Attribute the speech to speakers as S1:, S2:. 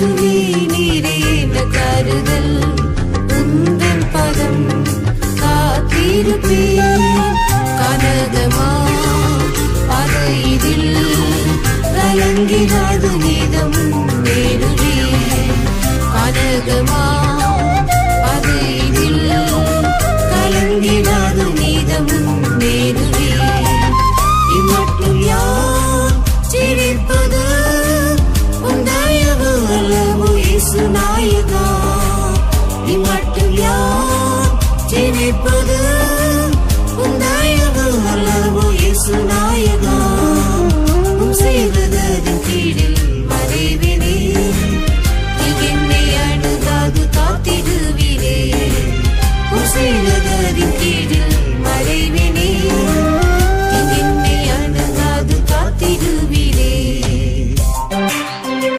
S1: இயேசுவே நீரே என கருதல் உந்தன் பதம் காத்திருப்பேன் கனகமா அது இதில் கலங்கினாது நீதம் நேருவே கனகமா அது இதில் கலங்கினாது நீதம் நேருவே இம்மட்டும் யார் சிரிப்பது உந்தயவு அல்லவோ இயேசு நாயகா